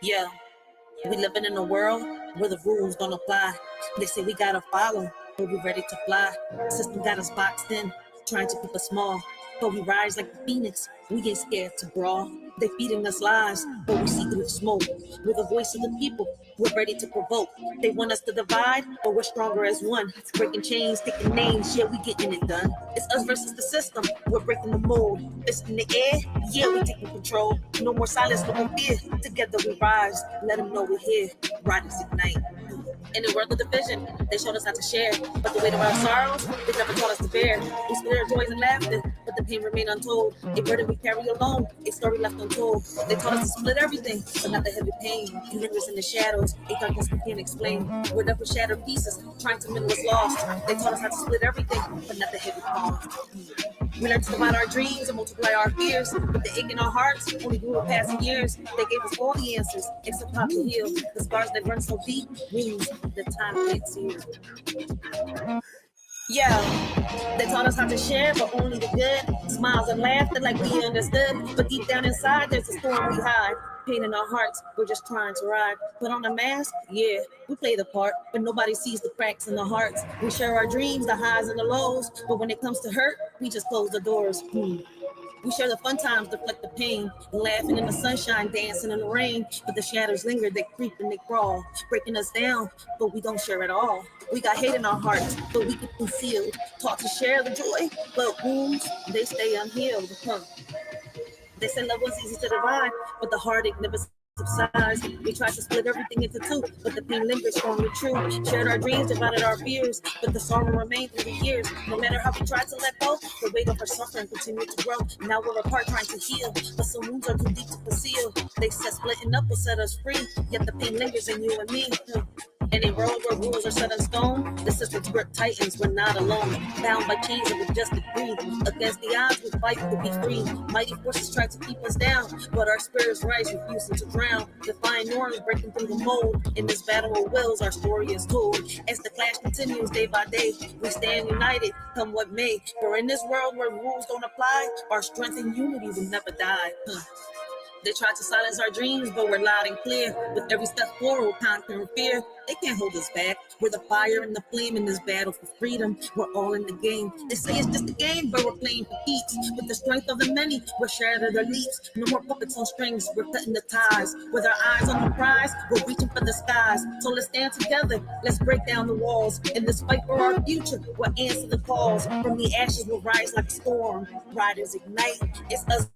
Yeah, we living in a world where the rules don't apply. They say we gotta follow, but we ready to fly. System got us boxed in, trying to keep us small. But we rise like the phoenix, we get scared to brawl. They feeding us lies, but we see through the smoke. We're the voice of the people, we're ready to provoke. They want us to divide, but we're stronger as one. Breaking chains, taking names, yeah, we getting it done. It's us versus the system, we're breaking the mold. It's in the air, yeah, we taking control. No more silence, no more fear. Together we rise, let them know we're here. Riders ignite. In the world of division, they showed us how to share. But the weight of our sorrows, they never taught us to bear. We split our joys and laughter, but the pain remained untold. A burden we carry alone, a story left untold. They taught us to split everything, but not the heavy pain. It lingers in the shadows, a darkness we can't explain. We're left with shattered pieces, trying to mend what's lost. They taught us how to split everything, but not the heavy cost. We learned to divide our dreams and multiply our fears. But the ache in our hearts only grew with passing years. They gave us all the answers, except how to heal. The scars that run so deep, wounds that time can't see. Yeah, they taught us how to share, but only the good. Smiles and laughter like we understood. But deep down inside, there's a storm we hide. Pain in our hearts, we're just trying to ride. Put on a mask, yeah, we play the part, but nobody sees the cracks in the hearts. We share our dreams, the highs and the lows, but when it comes to hurt, we just close the doors. We share the fun times, deflect the pain, laughing in the sunshine, dancing in the rain. But the shadows linger, they creep and they crawl, breaking us down, but we don't share at all. We got hate in our hearts, but we keep concealed. Taught to share the joy, but wounds, they stay unhealed. They say love was easy to divide, but the heartache never subsides. We tried to split everything into two, but the pain lingers strongly true. Shared our dreams, divided our fears, but the sorrow remained through the years. No matter how we tried to let go, the weight of our suffering continued to grow. Now we're apart trying to heal, but some wounds are too deep to conceal. They said splitting up will set us free, yet the pain lingers in you and me. In a world where rules are set in stone, the system's grip tightens, we're not alone. Bound by chains of adjusted greed. Against the odds, we fight to be free. Mighty forces try to keep us down, but our spirits rise, refusing to drown. Defying norms, breaking through the mold. In this battle of wills, our story is told. As the clash continues day by day, we stand united, come what may. For in this world where rules don't apply, our strength and unity will never die. They try to silence our dreams, but we're loud and clear. With every step forward, conquering fear. They can't hold us back. We're the fire and the flame in this battle for freedom. We're all in the game. They say it's just a game, but we're playing for keeps. With the strength of the many, we're shattered their leaps. No more puppets on strings, we're cutting the ties. With our eyes on the prize, we're reaching for the skies. So let's stand together, let's break down the walls. In this fight for our future, we'll answer the calls. From the ashes, we'll rise like a storm. Riders ignite, it's us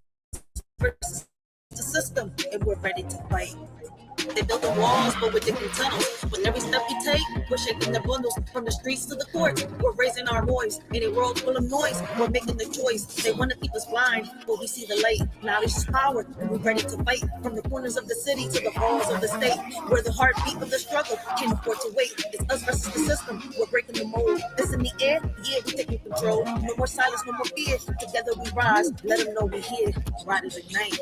versus the system, and we're ready to fight. They build the walls, but we're digging tunnels. With every step we take, we're shaking the bundles. From the streets to the courts, we're raising our voice. In a world full of noise, we're making the choice. They want to keep us blind, but we see the light. Knowledge is power, and we're ready to fight. From the corners of the city to the halls of the state, where the heartbeat of the struggle can't afford to wait. It's us versus the system, we're breaking the mold. This in the air, yeah, we're taking control. No more silence, no more fear. Together we rise, let them know we're here. Riders ignite.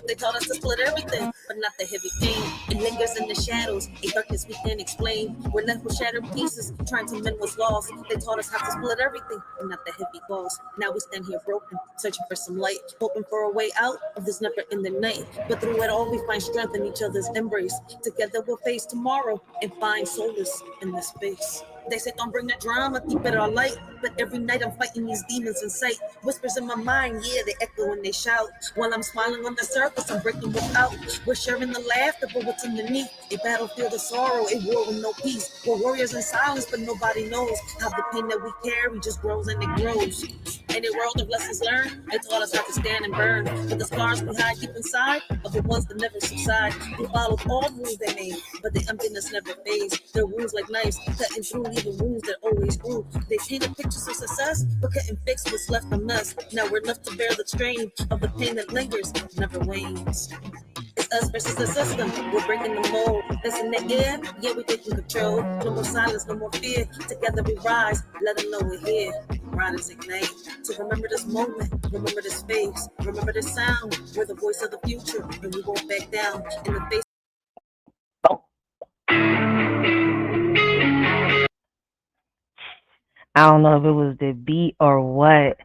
They taught us to split everything, but not the heavy pain. It lingers in the shadows, a darkness we can't explain. We're left with shattered pieces, trying to mend what's lost. They taught us how to split everything, but not the heavy cost. Now we stand here broken, searching for some light, hoping for a way out of this never-ending night. But through it all, we find strength in each other's embrace. Together we'll face tomorrow and find solace in this space. They say don't bring the drama, keep it all light. But every night I'm fighting these demons in sight. Whispers in my mind, yeah, they echo when they shout. While I'm smiling on the surface, I'm breaking without. We're sharing the laughter, but what's underneath? A battlefield of sorrow, a war with no peace. We're warriors in silence, but nobody knows how the pain that we carry just grows and it grows. In a world of lessons learned, they taught us how to stand and burn. But the scars we hide deep inside are the ones that never subside. We followed all the rules they made, but the emptiness never fades. Their wounds like knives, cutting through even wounds that always grew. They painted pictures of success, but couldn't fix what's left on us. Now we're left to bear the strain of the pain that lingers, never wanes. It's us versus the system, we're breaking the mold. That's in the air, yeah, we're taking control. No more silence, no more fear. Together we rise, let them know we're here. Riders ignite. So remember this moment, remember this face, remember this sound. We're the voice of the future, and we won't back down in the face. I don't know if it was the beat or what.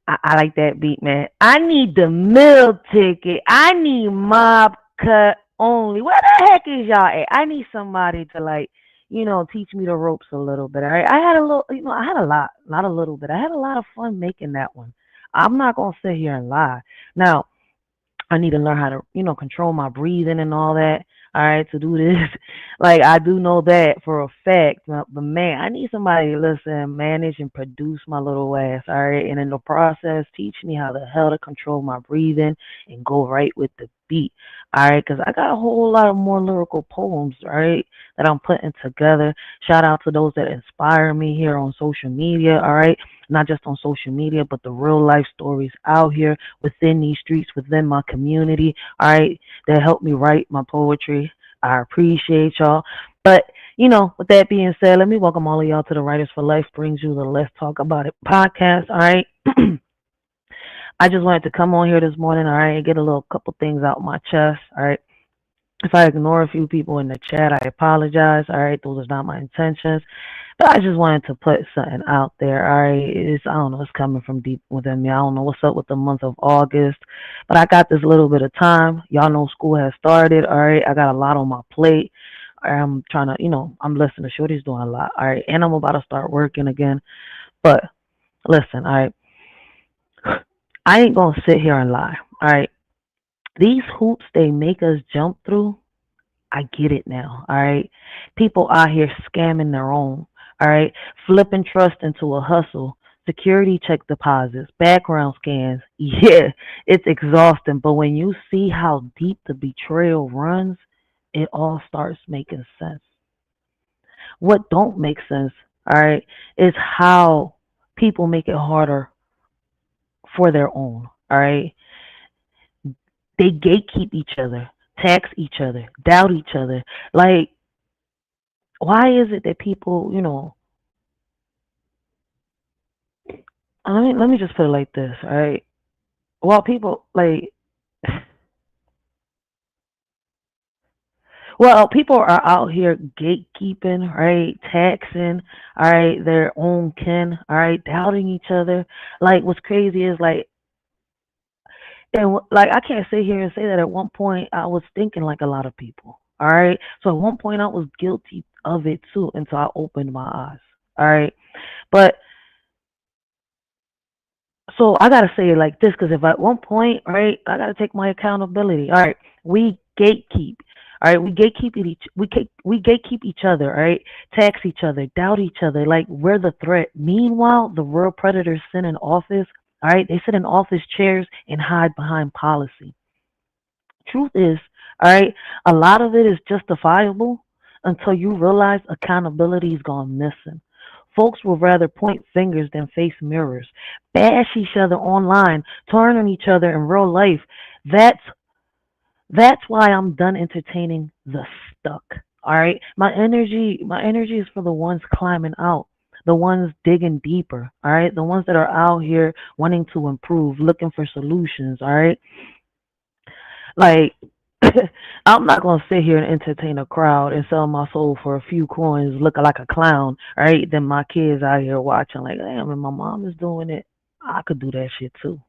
I like that beat, man. I need the meal ticket. I need mob cut only. Where the heck is y'all at? I need somebody to like, teach me the ropes a little bit. All right. I had a little, I had a lot, not a little bit. I had a lot of fun making that one. I'm not gonna sit here and lie. Now, I need to learn how to, control my breathing and all that. All right, to do this. Like I do know that for a fact. But man, I need somebody to listen, manage and produce my little ass. All right. And in the process, teach me how the hell to control my breathing and go right with the beat. All right, because I got a whole lot of more lyrical poems, right, that I'm putting together. Shout out to those that inspire me here on social media. All right, not just on social media, but the real life stories out here within these streets, within my community, all right, that helped me write my poetry. I appreciate y'all. But, with that being said, let me welcome all of y'all to the Writers for Life brings you the Let's Talk About It podcast, all right? I just wanted to come on here this morning, all right, and get a little couple things out my chest, all right? If I ignore a few people in the chat, I apologize, all right? Those are not my intentions. But I just wanted to put something out there. All right, I don't know, it's coming from deep within me. I don't know what's up with the month of August, but I got this little bit of time. Y'all know school has started. All right, I got a lot on my plate. I'm trying to, I'm listening to Shorty's doing a lot. All right, and I'm about to start working again. But listen, all right, I ain't gonna sit here and lie. All right, these hoops they make us jump through. I get it now. All right. People out here scamming their own. All right. Flipping trust into a hustle. Security check deposits, background scans. Yeah, it's exhausting. But when you see how deep the betrayal runs, it all starts making sense. What don't make sense, all right, is how people make it harder for their own. All right. They gatekeep each other, tax each other, doubt each other. Like, why is it that people, let me just put it like this, all right? Well, people like, well, people are out here gatekeeping, right? Taxing, all right, their own kin, all right, doubting each other. Like, what's crazy is like, and like, I can't sit here and say that at one point I was thinking like a lot of people, all right? So at one point I was guilty of it too until I opened my eyes, all right? But so I gotta say it like this, because if at one point, right, I gotta take my accountability. All right, we gatekeep. All right, we gatekeep each other. All right, tax each other, doubt each other. Like we're the threat. Meanwhile, the real predators sit in office. All right, they sit in office chairs and hide behind policy. Truth is, all right, a lot of it is justifiable until you realize accountability's gone missing. Folks will rather point fingers than face mirrors, bash each other online, turn on each other in real life. That's that's why I'm done entertaining the stuck. All right, my energy is for the ones climbing out, the ones digging deeper. All right, the ones that are out here wanting to improve, looking for solutions. All right, like, I'm not gonna sit here and entertain a crowd and sell my soul for a few coins, looking like a clown, right? Then my kids out here watching, like, damn, and my mom is doing it. I could do that shit too.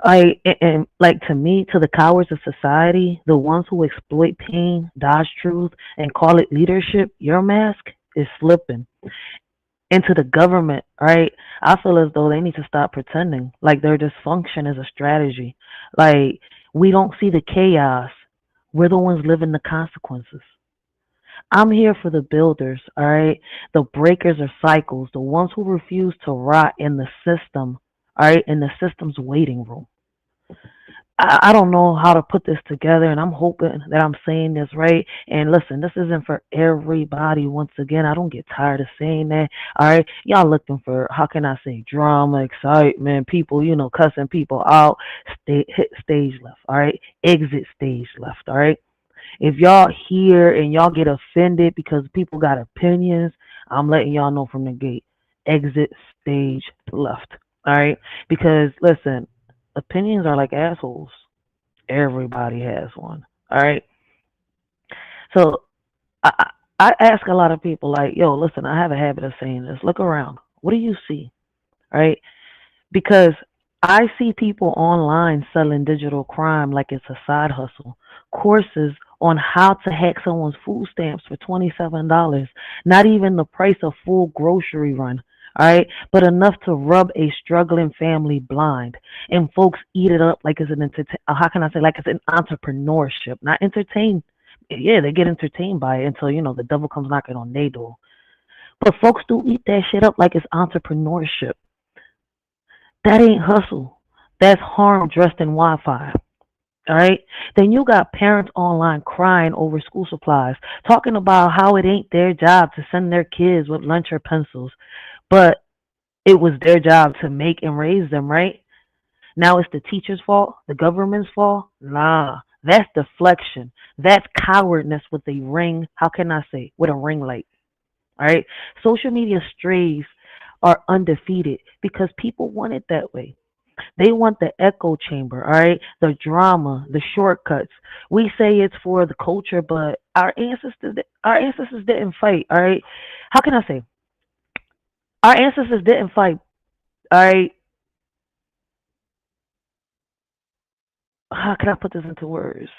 And like to me, to the cowards of society, the ones who exploit pain, dodge truth, and call it leadership, your mask is slipping into the government, right? I feel as though they need to stop pretending like their dysfunction is a strategy. Like we don't see the chaos. We're the ones living the consequences. I'm here for the builders, all right? The breakers of cycles, the ones who refuse to rot in the system, all right, in the system's waiting room. I don't know how to put this together, and I'm hoping that I'm saying this right. And listen, this isn't for everybody. Once again, I don't get tired of saying that. All right, y'all looking for, how can I say, drama, excitement, people, cussing people out. Hit stage left. All right, exit stage left. All right. If y'all hear and y'all get offended because people got opinions, I'm letting y'all know from the gate. Exit stage left. All right, because listen, opinions are like assholes. Everybody has one. All right. So I ask a lot of people like, yo, listen, I have a habit of saying this. Look around. What do you see? Right? Because I see people online selling digital crime like it's a side hustle. courses on how to hack someone's food stamps for $27. Not even the price of full grocery run. All right, but enough to rub a struggling family blind, and folks eat it up like it's an how can I say, like it's an entrepreneurship, not entertain. Yeah, they get entertained by it until the devil comes knocking on their door. But folks do eat that shit up like it's entrepreneurship. That ain't hustle. That's harm dressed in Wi-Fi. All right. Then you got parents online crying over school supplies, talking about how it ain't their job to send their kids with lunch or pencils, but it was their job to make and raise them, right? Now it's the teacher's fault, the government's fault. Nah, that's deflection. That's cowardness with a ring. How can I say? With a ring light. All right. Social media strays are undefeated because people want it that way. They want the echo chamber, all right? The drama, the shortcuts. We say it's for the culture, but our ancestors didn't fight, all right? How can I say? Our ancestors didn't fight, all right? How can I put this into words?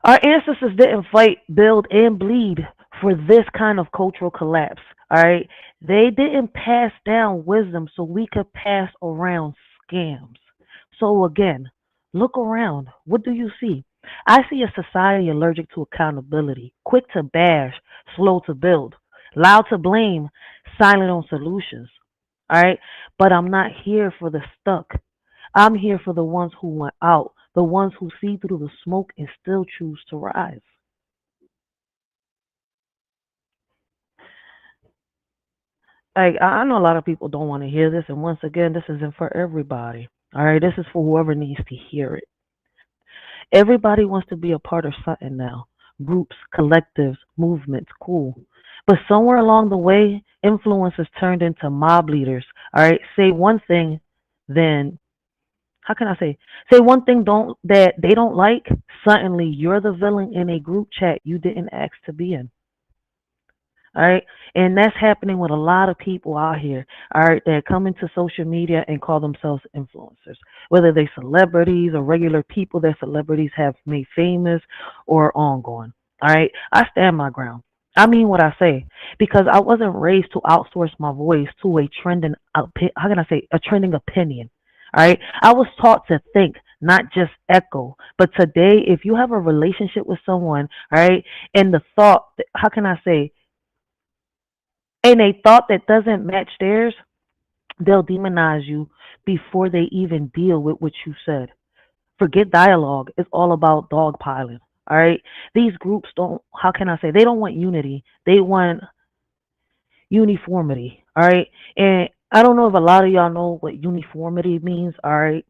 Our ancestors didn't fight, build, and bleed for this kind of cultural collapse. All right. They didn't pass down wisdom so we could pass around scams. So again, look around. What do you see? I see a society allergic to accountability, quick to bash, slow to build, loud to blame, silent on solutions. All right. But I'm not here for the stuck. I'm here for the ones who went out, the ones who see through the smoke and still choose to rise. Like I know a lot of people don't want to hear this, and once again, this isn't for everybody. All right, this is for whoever needs to hear it. Everybody wants to be a part of something now. Groups, collectives, movements, cool. But somewhere along the way, influence is turned into mob leaders. All right, say one thing, then how can I say one thing don't that they don't like, suddenly you're the villain in a group chat you didn't ask to be in. All right. And that's happening with a lot of people out here, all right, that come into social media and call themselves influencers, whether they celebrities or regular people that celebrities have made famous or ongoing. All right. I stand my ground. I mean what I say because I wasn't raised to outsource my voice to a trending, how can I say, a trending opinion. All right. I was taught to think, not just echo. But today, if you have a relationship with someone, all right, and the thought, how can I say, and a thought that doesn't match theirs, they'll demonize you before they even deal with what you said. Forget dialogue. It's all about dogpiling. All right. These groups don't, how can I say, they don't want unity. They want uniformity. All right. And I don't know if a lot of y'all know what uniformity means. All right.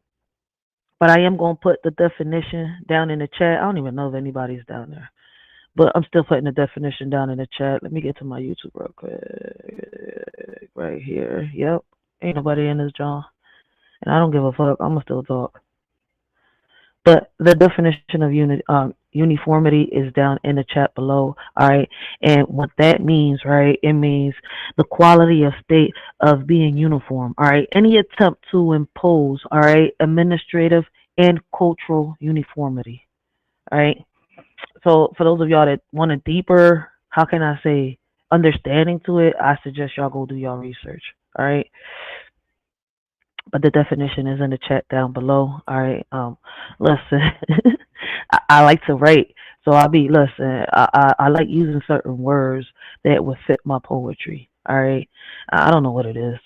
But I am going to put the definition down in the chat. I don't even know if anybody's down there. But I'm still putting the definition down in the chat. Let me get to my YouTube real quick. Right here. Yep. Ain't nobody in this John. And I don't give a fuck. I'm going to still talk. But the definition of uniformity is down in the chat below. All right. And what that means, right, it means the quality of state of being uniform. All right. Any attempt to impose, all right, administrative and cultural uniformity. All right. So for those of y'all that want a deeper, how can I say, understanding to it, I suggest y'all go do y'all research. All right. But the definition is in the chat down below. All right. Listen, I like to write, so listen. I like using certain words that would fit my poetry. All right. I don't know what it is.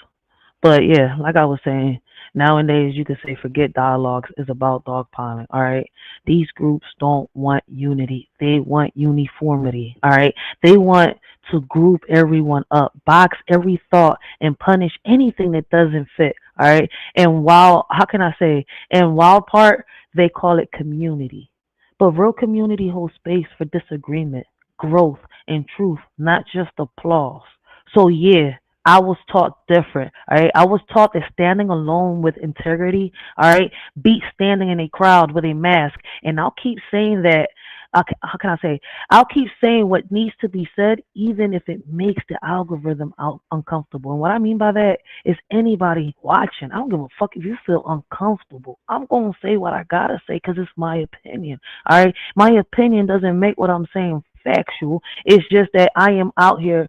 But yeah, like I was saying, nowadays you could say forget dialogues is about dogpiling. All right. These groups don't want unity. They want uniformity. All right. They want to group everyone up, box every thought, and punish anything that doesn't fit. All right. And while, how can I say, and while part, they call it community. But real community holds space for disagreement, growth, and truth, not just applause. So yeah, I was taught different. All right. I was taught that standing alone with integrity, all right, beats standing in a crowd with a mask. And I'll keep saying that how can I say? I'll keep saying what needs to be said, even if it makes the algorithm out uncomfortable. And what I mean by that is anybody watching, I don't give a fuck if you feel uncomfortable. I'm gonna say what I gotta say because it's my opinion. All right, my opinion doesn't make what I'm saying factual. It's just that I am out here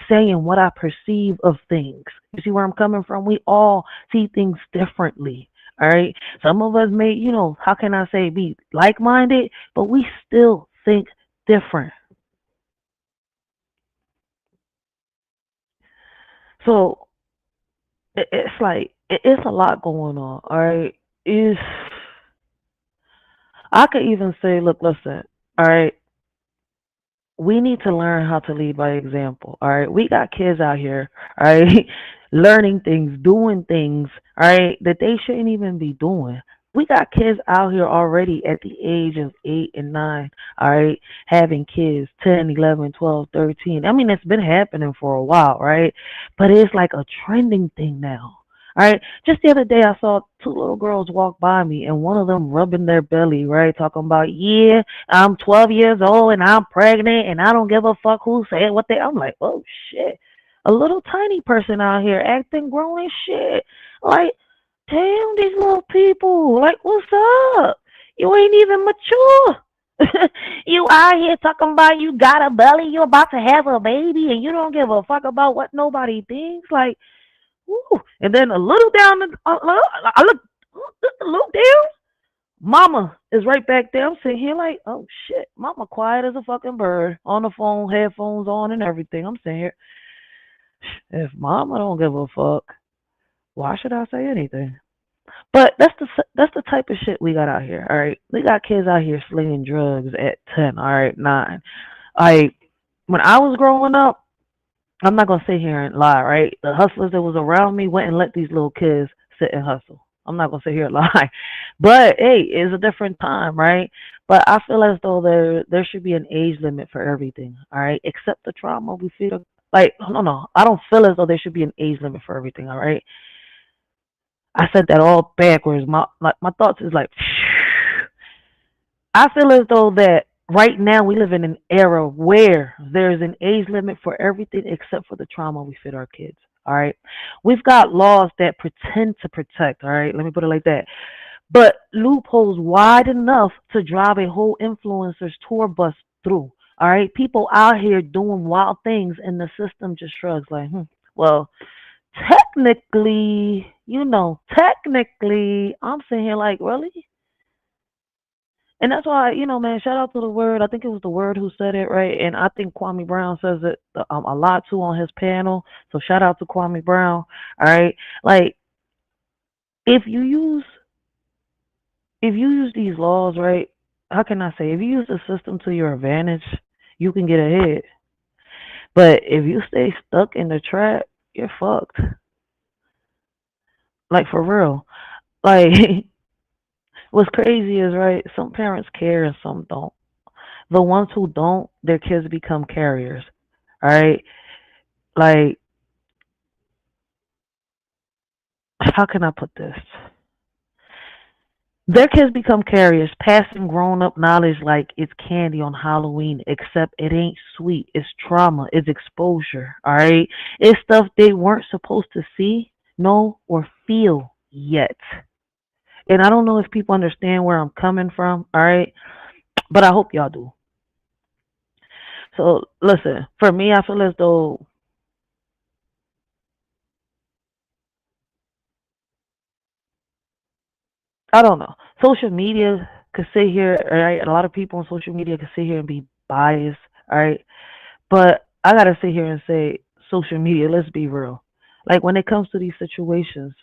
saying what I perceive of things. You see where I'm coming from? We all see things differently. All right. Some of us may, how can I say, be like minded, but we still think different. So it's like, it's a lot going on. All right. Is I could even say, look, listen, all right, we need to learn how to lead by example. All right. We got kids out here, all right, learning things, doing things, all right, that they shouldn't even be doing. We got kids out here already at the age of 8 and 9, all right, having kids 10, 11, 12, 13. I mean, it's been happening for a while, right? But it's like a trending thing now. All right. Just the other day, I saw two little girls walk by me, and one of them rubbing their belly, right? Talking about, yeah, I'm 12 years old and I'm pregnant and I don't give a fuck who said what they. I'm like, oh shit. A little tiny person out here acting grown as shit. Like, damn, these little people. Like, what's up? You ain't even mature. You out here talking about you got a belly, you about to have a baby, and you don't give a fuck about what nobody thinks. Like, woo. And then a little down, I look down. Mama is right back there. I'm sitting here like, oh shit, mama quiet as a fucking bird on the phone, headphones on and everything. I'm sitting here. If mama don't give a fuck, why should I say anything? But that's the type of shit we got out here. All right, we got kids out here slinging drugs at 10. All right, 9. Like when I was growing up, I'm not gonna sit here and lie. Right, the hustlers that was around me went and let these little kids sit and hustle. I'm not gonna sit here and lie, but hey, it's a different time, right? But I feel as though there should be an age limit for everything. All right, except the trauma we feel. Like no, I don't feel as though there should be an age limit for everything. All right, I said that all backwards. My thoughts is like, I feel as though that right now we live in an era where there's an age limit for everything except for the trauma we fit our kids. All right. We've got laws that pretend to protect. All right. Let me put it like that. But loopholes wide enough to drive a whole influencer's tour bus through. All right. People out here doing wild things and the system just shrugs like, well, technically, I'm sitting here like, really? And that's why, man, shout out to the word. I think it was the word who said it, right? And I think Kwame Brown says it a lot too on his panel. So shout out to Kwame Brown. All right. Like, if you use these laws, right? How can I say? If you use the system to your advantage, you can get ahead. But if you stay stuck in the trap, you're fucked. Like, for real. Like, what's crazy is, right, some parents care and some don't. The ones who don't, their kids become carriers. All right? Like, how can I put this? Their kids become carriers, passing grown up knowledge like it's candy on Halloween, except it ain't sweet. It's trauma, it's exposure. All right? It's stuff they weren't supposed to see, know, or feel yet. And I don't know if people understand where I'm coming from, all right? But I hope y'all do. So listen, for me, I feel as though I don't know. Social media could sit here, right? A lot of people on social media could sit here and be biased, all right? But I gotta sit here and say, social media. Let's be real. Like when it comes to these situations,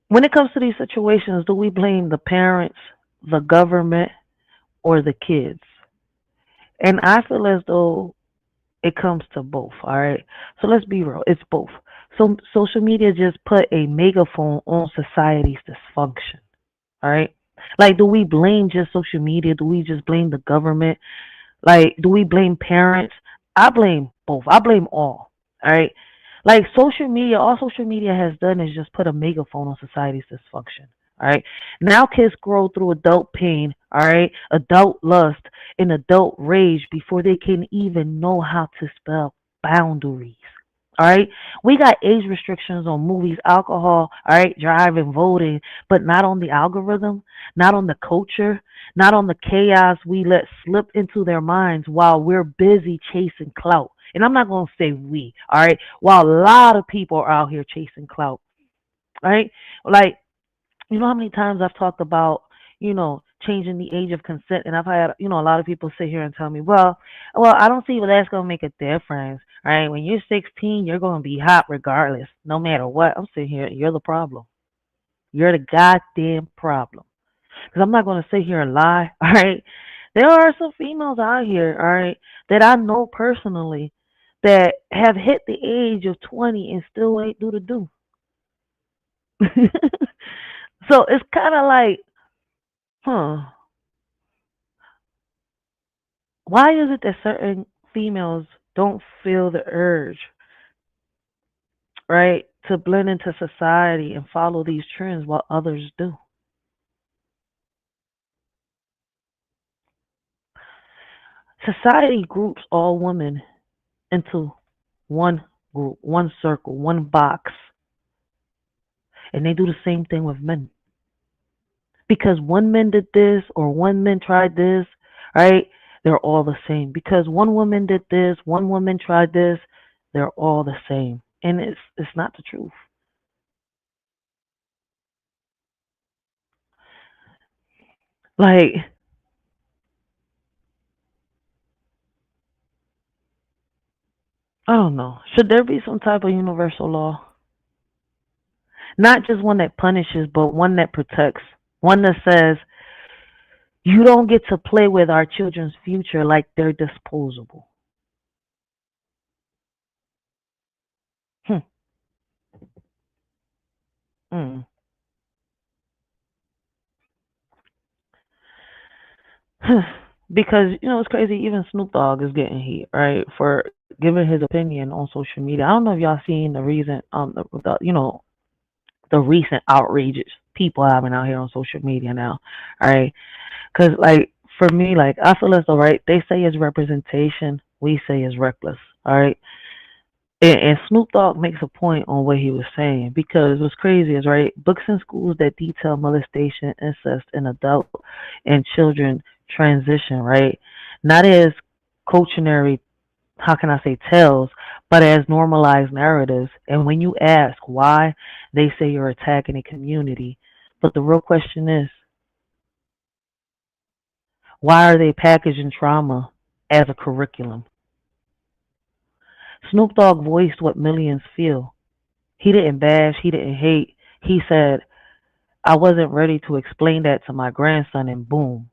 when it comes to these situations, do we blame the parents, the government, or the kids? And I feel as though it comes to both, all right? So let's be real. It's both. So social media just put a megaphone on society's dysfunction. All right. Like, do we blame just social media? Do we just blame the government? Like, do we blame parents? I blame both. I blame all right. Like all social media has done is just put a megaphone on society's dysfunction. All right. Now kids grow through adult pain, all right, adult lust, and adult rage before they can even know how to spell boundaries. All right. We got age restrictions on movies, alcohol, all right, driving, voting, but not on the algorithm, not on the culture, not on the chaos we let slip into their minds while we're busy chasing clout. And I'm not going to say we, all right, while a lot of people are out here chasing clout, all right? Like, you know how many times I've talked about, changing the age of consent, and I've had, a lot of people sit here and tell me, well, I don't see where that's gonna make a difference, right? When you're 16, you're gonna be hot regardless, no matter what. I'm sitting here, you're the problem. You're the goddamn problem. Because I'm not gonna sit here and lie, all right? There are some females out here, all right, that I know personally that have hit the age of 20 and still ain't do the do. So it's kind of like, huh? Why is it that certain females don't feel the urge, right, to blend into society and follow these trends while others do? Society groups all women into one group, one circle, one box, and they do the same thing with men. Because one man did this or one man tried this, right? They're all the same. Because one woman did this, one woman tried this, they're all the same. And it's not the truth. Like, I don't know. Should there be some type of universal law? Not just one that punishes, but one that protects. One that says, you don't get to play with our children's future like they're disposable. Hmm. Mm. Because, it's crazy. Even Snoop Dogg is getting heat, right, for giving his opinion on social media. I don't know if y'all seen the recent, the recent outrages people having out here on social media now, right? Because, like, for me, like, I feel as though, right, they say it's representation, we say it's reckless, all right? And Snoop Dogg makes a point on what he was saying because what's crazy is, right, books in schools that detail molestation, incest, and adult and children transition, right, not as cautionary, how can I say, tales, but as normalized narratives. And when you ask why, they say you're attacking a community. But the real question is, why are they packaging trauma as a curriculum? Snoop Dogg voiced what millions feel. He didn't bash, he didn't hate. He said, I wasn't ready to explain that to my grandson, and boom,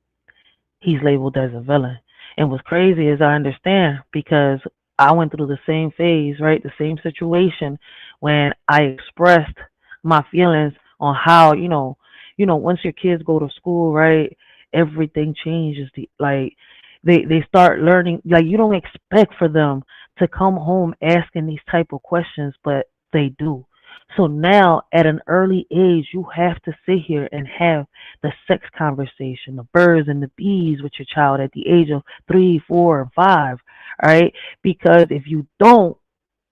he's labeled as a villain. And what's crazy is I understand because I went through the same phase, right? The same situation when I expressed my feelings on how, once your kids go to school, right, everything changes. Like they start learning, like you don't expect for them to come home asking these type of questions, but they do. So now at an early age, you have to sit here and have the sex conversation, the birds and the bees with your child at the age of 3, 4, and 5. All right. Because if you don't,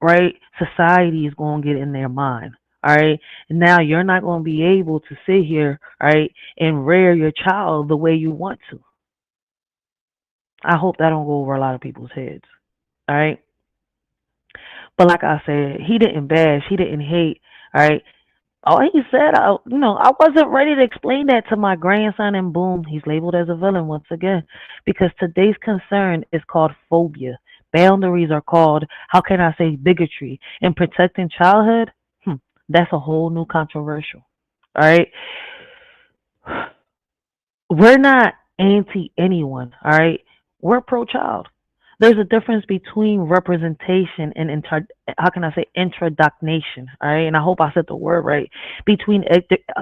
right, society is going to get in their mind. All right. And now you're not going to be able to sit here, right, and rear your child the way you want to. I hope that don't go over a lot of people's heads. All right. But like I said, he didn't bash, he didn't hate. All right. All he said, I wasn't ready to explain that to my grandson, and boom, he's labeled as a villain once again. Because today's concern is called phobia. Boundaries are called, how can I say, bigotry. And protecting childhood, that's a whole new controversial. All right, we're not anti anyone. All right, we're pro child. There's a difference between representation and how can I say introduction, all right? And I hope I said the word right. Between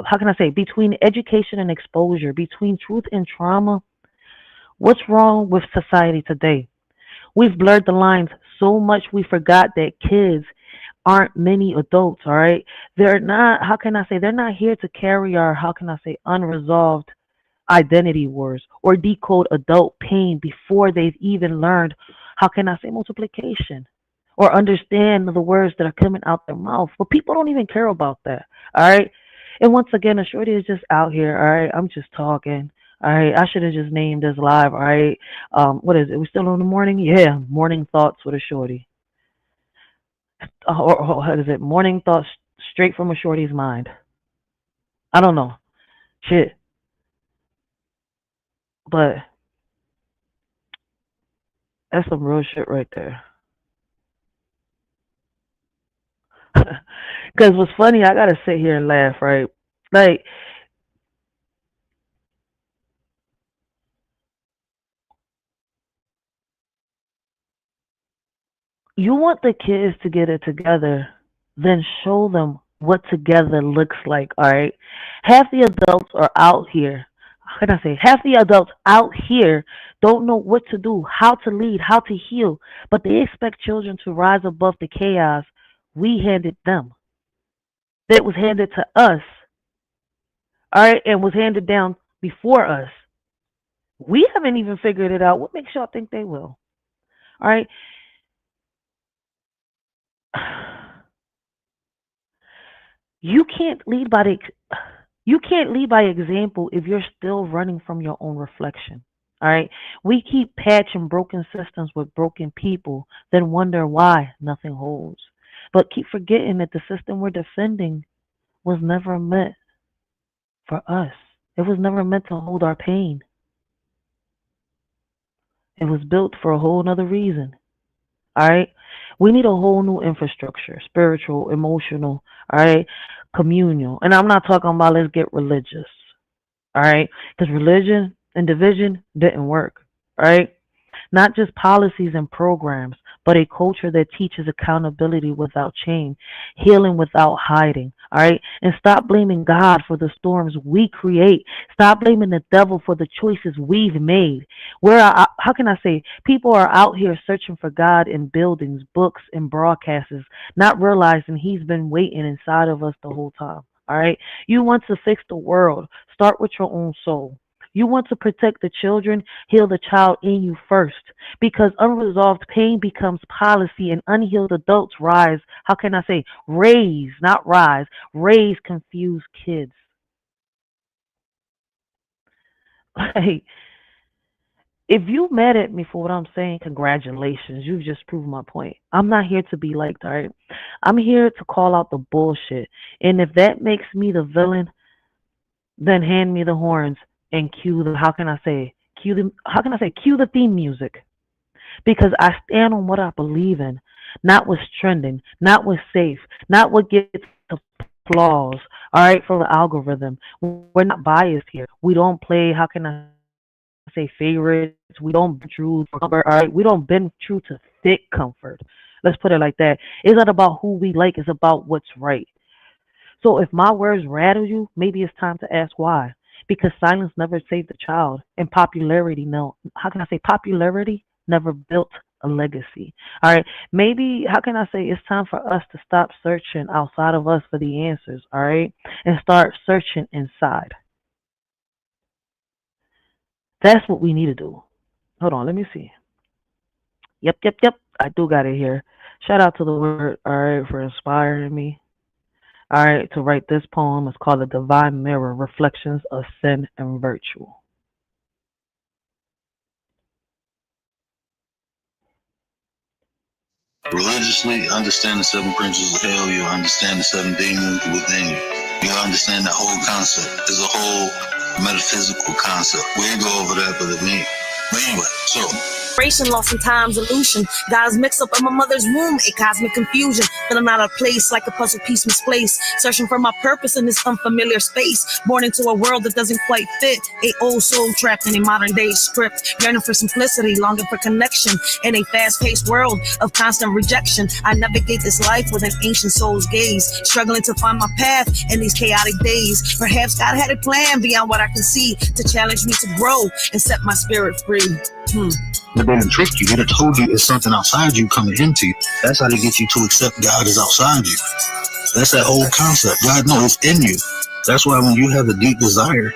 how can I say between education and exposure, between truth and trauma. What's wrong with society today? We've blurred the lines so much we forgot that kids aren't many adults, all right? They're not, how can I say, they're not here to carry our, how can I say, unresolved identity wars or decode adult pain before they've even learned, how can I say, multiplication or understand the words that are coming out their mouth. But people don't even care about that, all right? And once again, a shorty is just out here, all right? I'm just talking. All right, I should have just named this live. All right, what is it? We still in the morning? Yeah, morning thoughts with a shorty. Or what is it? Morning thoughts straight from a shorty's mind. I don't know. Shit. But that's some real shit right there. Because what's funny, I gotta sit here and laugh, right? Like, you want the kids to get it together, then show them what together looks like, all right? Half the adults are out here. How can I say? Half the adults out here don't know what to do, how to lead, how to heal, but they expect children to rise above the chaos we handed them. That was handed to us, all right, and was handed down before us. We haven't even figured it out. What makes y'all think they will? All right. You can't lead by the you can't lead by example if you're still running from your own reflection. All right. We keep patching broken systems with broken people, then wonder why nothing holds. But keep forgetting that the system we're defending was never meant for us. It was never meant to hold our pain. It was built for a whole nother reason. All right. We need a whole new infrastructure, spiritual, emotional, all right, communal. And I'm not talking about let's get religious, all right, because religion and division didn't work, all right. Not just policies and programs, but a culture that teaches accountability without shame, healing without hiding. All right. And stop blaming God for the storms we create. Stop blaming the devil for the choices we've made. How can I say, people are out here searching for God in buildings, books, and broadcasts, not realizing he's been waiting inside of us the whole time. All right. You want to fix the world. Start with your own soul. You want to protect the children, heal the child in you first. Because unresolved pain becomes policy and unhealed adults rise. How can I say? Raise, not rise. Raise confused kids. Like, if you mad at me for what I'm saying, congratulations. You've just proved my point. I'm not here to be liked, all right? I'm here to call out the bullshit. And if that makes me the villain, then hand me the horns and cue the cue the theme music. Because I stand on what I believe in, not what's trending, not what's safe, not what gets applause, all right, from the algorithm. We're not biased here. We don't play, how can I say, favorites. We don't bend true for comfort, all right? We don't bend true to thick comfort. Let's put it like that. It's not about who we like, it's about what's right. So if my words rattle you, maybe it's time to ask why. Because silence never saved a child, and popularity, no, how can I say, popularity never built a legacy. All right, maybe how can I say, it's time for us to stop searching outside of us for the answers. All right, and start searching inside. That's what we need to do. Hold on, let me see. Yep, yep, yep. I do got it here. Shout out to the word, all right, for inspiring me. All right, to write this poem. It's called The Divine Mirror, Reflections of Sin and Virtue. Religiously, understand the seven principles of hell. You'll understand the seven demons within you. You'll understand the whole concept. It's a whole metaphysical concept. We ain't go over that, but anyway, so Ration lost in time's illusion. God's mix up in my mother's womb, a cosmic confusion. Feeling out of place like a puzzle piece misplaced. Searching for my purpose in this unfamiliar space. Born into a world that doesn't quite fit. A old soul trapped in a modern day script. Yearning for simplicity, longing for connection. In a fast-paced world of constant rejection, I navigate this life with an ancient soul's gaze. Struggling to find my path in these chaotic days. Perhaps God had a plan beyond what I can see to challenge me to grow and set my spirit free. But they done tricked you. They done told you it's something outside you coming into you. That's how they get you to accept God is outside you. That's that whole concept. God knows it's in you. That's why when you have a deep desire,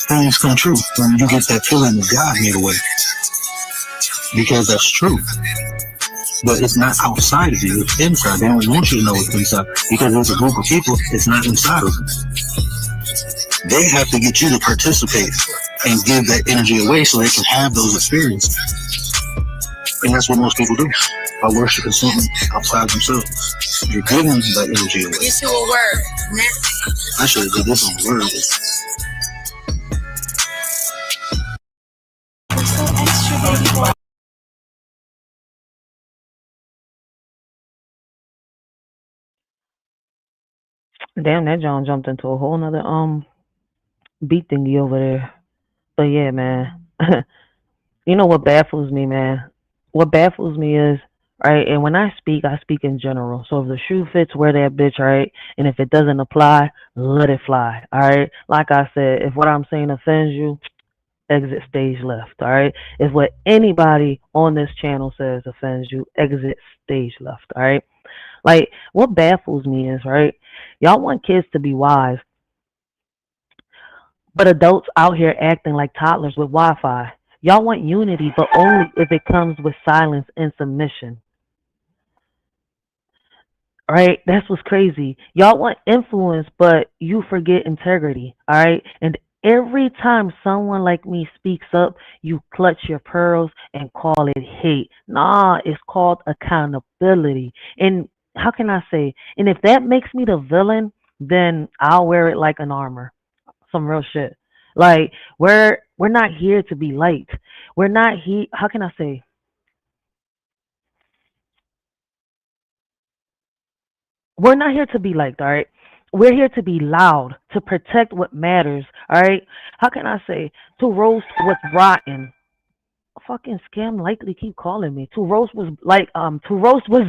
things come true. When you get that feeling of God made away. Because that's true. But it's not outside of you, it's inside. They don't want you to know it's inside. Because there's a group of people, it's not inside of them. They have to get you to participate and give that energy away so they can have those experiences. And that's what most people do by worshiping something outside themselves. You're giving that energy away. Get you a word. I should have did this on Word. Damn, that John jumped into a whole nother beat thingy over there. But yeah, man. You know what baffles me, man? What baffles me is, right, and when I speak in general. So if the shoe fits, wear that bitch, right? And if it doesn't apply, let it fly. All right. Like I said, if what I'm saying offends you, exit stage left. All right. If what anybody on this channel says offends you, exit stage left. All right. Like, what baffles me is, right, y'all want kids to be wise, but adults out here acting like toddlers with Wi-Fi. Y'all want unity, but only if it comes with silence and submission. All right, that's what's crazy. Y'all want influence, but you forget integrity. All right, and every time someone like me speaks up, you clutch your pearls and call it hate. Nah, it's called accountability. And how can I say? And if that makes me the villain, then I'll wear it like an armor. Some real shit. Like, we're not here to be liked. We're not here. How can I say? We're not here to be liked, all right? We're here to be loud, to protect what matters, all right? How can I say? To roast what's rotten. Fucking scam likely keep calling me. To roast was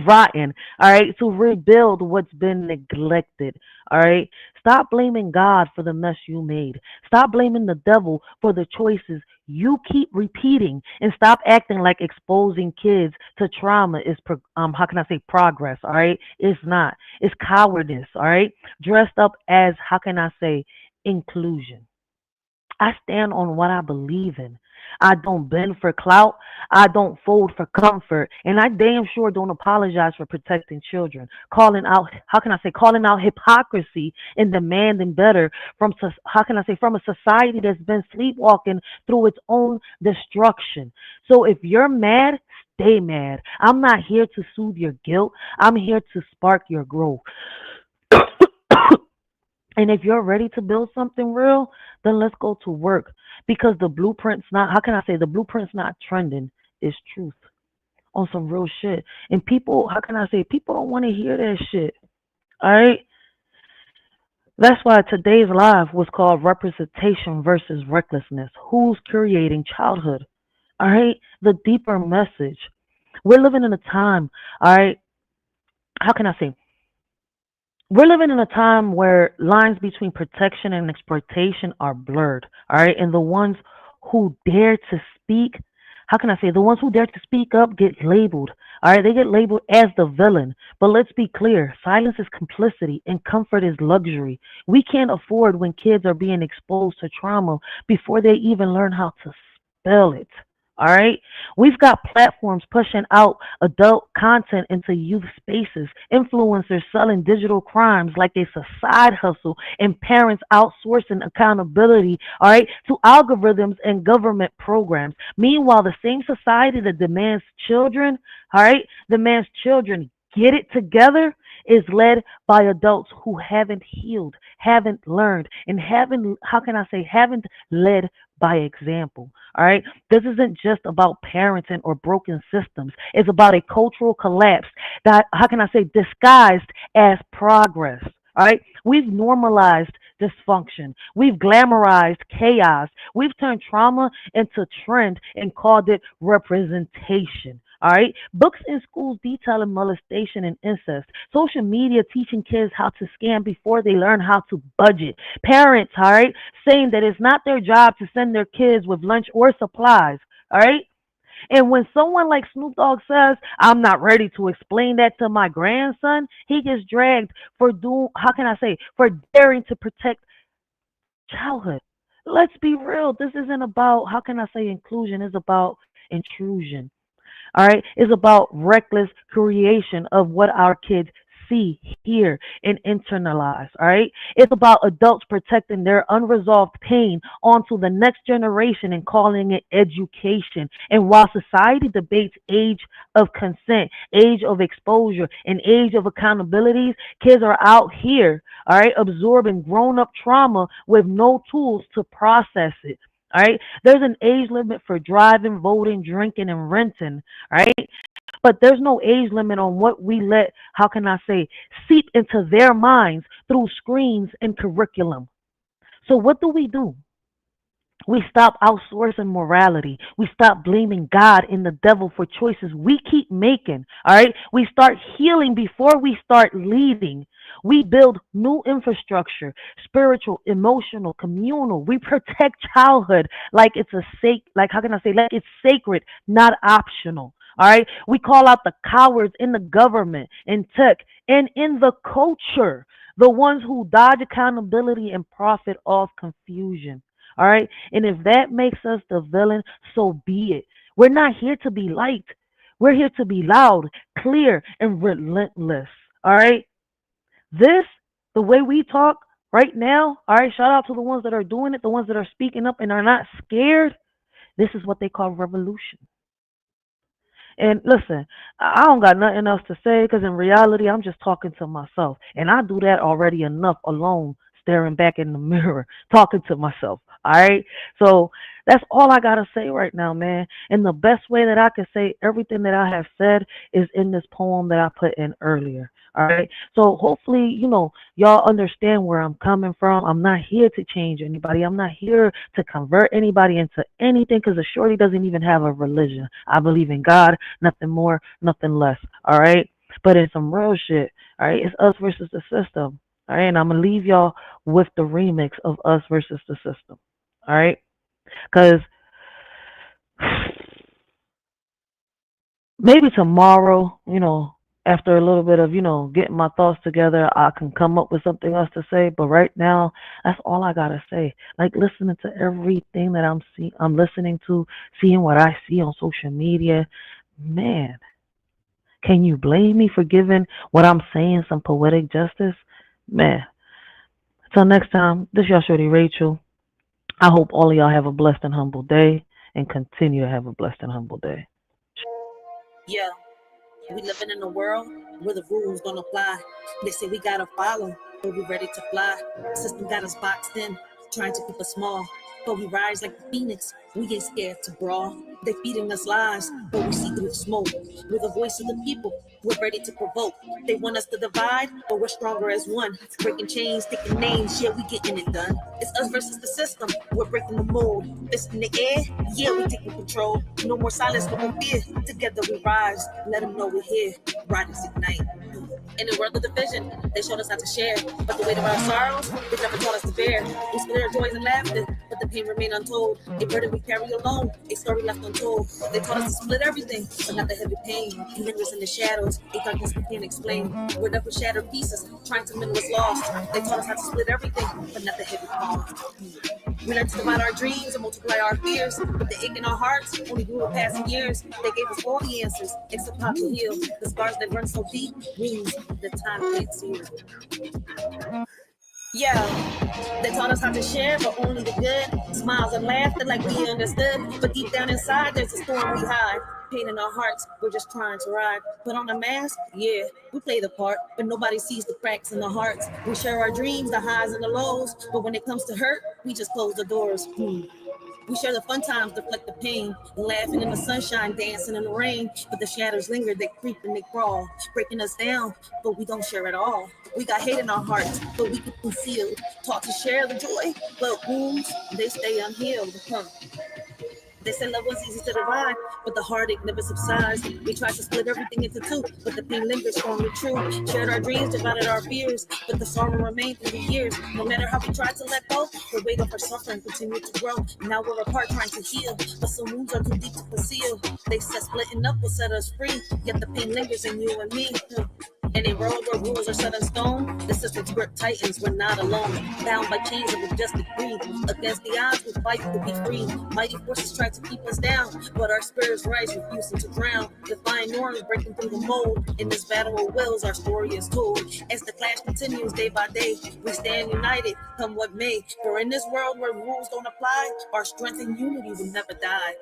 rotten, all right? To rebuild what's been neglected, all right? Stop blaming God for the mess you made. Stop blaming the devil for the choices you keep repeating, and stop acting like exposing kids to trauma is how can I say progress, all right? It's not. It's cowardice, all right? Dressed up as, how can I say, inclusion. I stand on what I believe in. I don't bend for clout. I don't fold for comfort. And I damn sure don't apologize for protecting children. Calling out, how can I say, calling out hypocrisy and demanding better from, how can I say, from a society that's been sleepwalking through its own destruction. So if you're mad, stay mad. I'm not here to soothe your guilt. I'm here to spark your growth. And if you're ready to build something real, then let's go to work. Because the blueprint's not, how can I say, the blueprint's not trending. It's truth on some real shit. And people, how can I say, people don't want to hear that shit. All right? That's why today's live was called Representation versus Recklessness. Who's curating childhood? All right? The deeper message. We're living in a time, all right? How can I say? We're living in a time where lines between protection and exploitation are blurred, all right? And the ones who dare to speak, how can I say, the ones who dare to speak up get labeled, all right? They get labeled as the villain. But let's be clear, silence is complicity and comfort is luxury. We can't afford when kids are being exposed to trauma before they even learn how to spell it. All right. We've got platforms pushing out adult content into youth spaces, influencers selling digital crimes like it's a side hustle, and parents outsourcing accountability, all right, to algorithms and government programs. Meanwhile, the same society that demands children, all right, demands children get it together is led by adults who haven't healed, haven't learned, and haven't, how can I say, haven't led by example. All right. This isn't just about parenting or broken systems. It's about a cultural collapse that, how can I say, disguised as progress. All right. We've normalized dysfunction. We've glamorized chaos. We've turned trauma into trend and called it representation. All right. Books in schools detailing molestation and incest. Social media teaching kids how to scam before they learn how to budget. Parents, all right, saying that it's not their job to send their kids with lunch or supplies. All right. And when someone like Snoop Dogg says, I'm not ready to explain that to my grandson, he gets dragged for doing, how can I say, for daring to protect childhood. Let's be real. This isn't about, how can I say, inclusion. It's about intrusion. All right. It's about reckless creation of what our kids see, hear, and internalize. All right. It's about adults protecting their unresolved pain onto the next generation and calling it education. And while society debates age of consent, age of exposure, and age of accountabilities, kids are out here, all right, absorbing grown up trauma with no tools to process it. All right. There's an age limit for driving, voting, drinking, and renting. Right. But there's no age limit on what we let, how can I say, seep into their minds through screens and curriculum. So what do? We stop outsourcing morality. We stop blaming God and the devil for choices we keep making. All right. We start healing before we start leading. We build new infrastructure, spiritual, emotional, communal. We protect childhood like it's like, how can I say, like it's sacred, not optional. All right. We call out the cowards in the government, in tech, and in the culture, the ones who dodge accountability and profit off confusion. All right. And if that makes us the villain, so be it. We're not here to be liked. We're here to be loud, clear, and relentless. All right. This, the way we talk right now, all right, shout out to the ones that are doing it, the ones that are speaking up and are not scared. This is what they call revolution. And listen, I don't got nothing else to say because in reality, I'm just talking to myself. And I do that already enough alone, staring back in the mirror, talking to myself. All right. So that's all I got to say right now, man. And the best way that I can say everything that I have said is in this poem that I put in earlier. All right. So hopefully, y'all understand where I'm coming from. I'm not here to change anybody. I'm not here to convert anybody into anything because a shorty doesn't even have a religion. I believe in God, nothing more, nothing less. All right. But in some real shit, all right, it's us versus the system. All right. And I'm going to leave y'all with the remix of us versus the system. All right. Because maybe tomorrow, after a little bit of, getting my thoughts together, I can come up with something else to say. But right now, that's all I gotta say. Like listening to everything that I'm listening to, seeing what I see on social media. Man, can you blame me for giving what I'm saying some poetic justice? Man. Till next time, this y'all shorty Rachel. I hope all of y'all have a blessed and humble day and continue to have a blessed and humble day. Yeah, we living in a world where the rules don't apply. They say we gotta follow, but we ready to fly. System got us boxed in, trying to keep us small. But we rise like the phoenix, we ain't scared to brawl. They feeding us lies, but we see through the smoke. We're the voice of the people, we're ready to provoke. They want us to divide, but we're stronger as one. Breaking chains, taking names, yeah, we getting it done. It's us versus the system, we're breaking the mold. Fist in the air, yeah, we taking control. No more silence, no more fear. Together we rise, let them know we're here. Riders ignite. In the world of division, they showed us how to share. But the weight of our sorrows, they never taught us to bear. We split our joys and laughter, but the pain remained untold. A burden we carry alone, a story left untold. They taught us to split everything, but not the heavy pain. It lingers in the shadows, a darkness we can't explain. We're left with shattered pieces, trying to mend what's lost. They taught us how to split everything, but not the heavy cost. We learned to divide our dreams and multiply our fears, but the ache in our hearts only grew with passing years. They gave us all the answers, except how to heal. The scars that run so deep means the time can't see. Yeah, they taught us how to share, but only the good. Smiles and laughter like we understood, but deep down inside there's a storm we hide. Pain in our hearts, we're just trying to ride. Put on a mask, yeah, we play the part, but nobody sees the cracks in the hearts. We share our dreams, the highs and the lows, but when it comes to hurt, we just close the doors. We share the fun times, deflect the pain, laughing in the sunshine, dancing in the rain. But the shadows linger, they creep and they crawl, breaking us down, but we don't share it all. We got hate in our hearts, but we keep concealed. Taught to share the joy, but wounds, they stay unhealed. They say love was easy to divide, but the heartache never subsides. We try to split everything into two, but the pain lingers strong and true. Shared our dreams, divided our fears, but the sorrow remained through the years. No matter how we tried to let go, the weight of our suffering continued to grow. Now we're apart trying to heal, but some wounds are too deep to conceal. They said splitting up will set us free, yet the pain lingers in you and me. In a world where rules are set in stone, the system's grip tightens, we're not alone. Bound by chains of majestic greed, against the odds we fight to be free. Mighty forces try to keep us down, but our spirits rise, refusing to drown. Defying norms, breaking through the mold. In this battle of wills, our story is told. As the clash continues day by day, we stand united, come what may. For in this world where rules don't apply, our strength and unity will never die.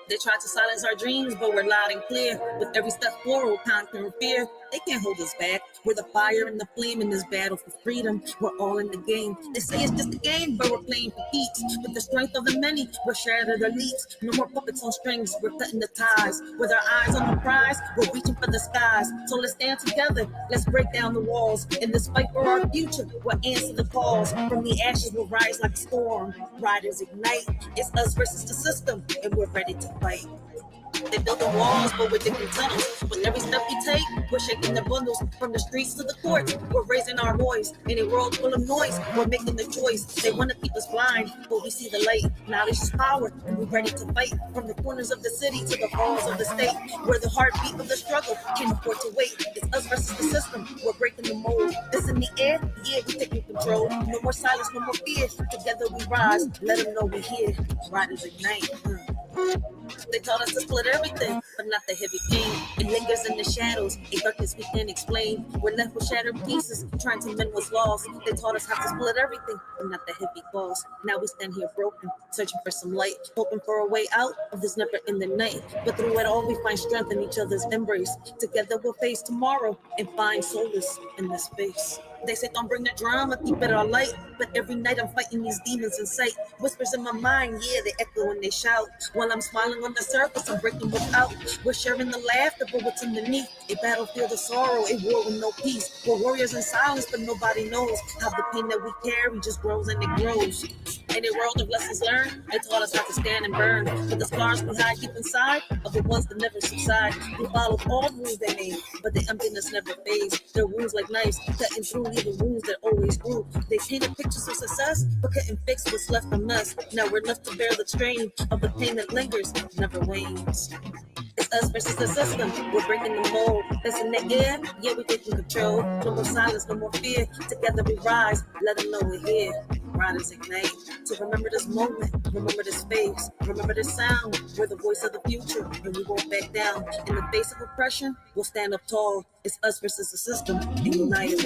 They try to silence our dreams, but we're loud and clear. With every step forward, conquering fear. They can't hold us back. We're the fire and the flame in this battle for freedom. We're all in the game. They say it's just a game, but we're playing for keeps. With the strength of the many, we're shattered elites. No more puppets on strings, we're cutting the ties. With our eyes on the prize, we're reaching for the skies. So let's stand together, let's break down the walls. In this fight for our future, we'll answer the calls. From the ashes, we'll rise like a storm. Riders ignite, it's us versus the system, and we're ready to fight. They build the walls, but we're digging tunnels. With every step we take, we're shaking the bundles. From the streets to the courts, we're raising our voice. In a world full of noise, we're making the choice. They want to keep us blind, but we see the light. Knowledge is power, and we're ready to fight. From the corners of the city to the halls of the state, where the heartbeat of the struggle can't afford to wait. It's us versus the system, we're breaking the mold. It's in the air, yeah, we're taking control. No more silence, no more fear. Together we rise, let them know we're here. Riders ignite. They taught us to split everything, but not the heavy pain. It lingers in the shadows, a darkness we can't explain. We're left with shattered pieces, trying to mend what's lost. They taught us how to split everything, but not the heavy cost. Now we stand here broken, searching for some light, hoping for a way out of this never-ending night. But through it all, we find strength in each other's embrace. Together we'll face tomorrow and find solace in this space. They say don't bring the drama, keep it all light. But every night I'm fighting these demons in sight. Whispers in my mind, yeah, they echo and they shout. While I'm smiling on the surface, I'm breaking without. We're sharing the laughter, but what's underneath? A battlefield of sorrow, a war with no peace. We're warriors in silence, but nobody knows how the pain that we carry just grows and it grows. In a world of lessons learned, they taught us how to stand and burn. But the scars we hide deep inside are the ones that never subside. We followed all the rules they made, but the emptiness never fades. Their wounds like knives, cutting through, leaving wounds that always grew. They painted pictures of success, but couldn't fix what's left from us. Now we're left to bear the strain of the pain that lingers, never wanes. It's us versus the system, we're breaking the mold. That's in the air, yeah, we're taking control. No more silence, no more fear. Together we rise, let them know we're here. Riders ignite. To remember this moment, remember this face, remember this sound. We're the voice of the future, and we won't back down. In the face of oppression, we'll stand up tall. It's us versus the system, and united.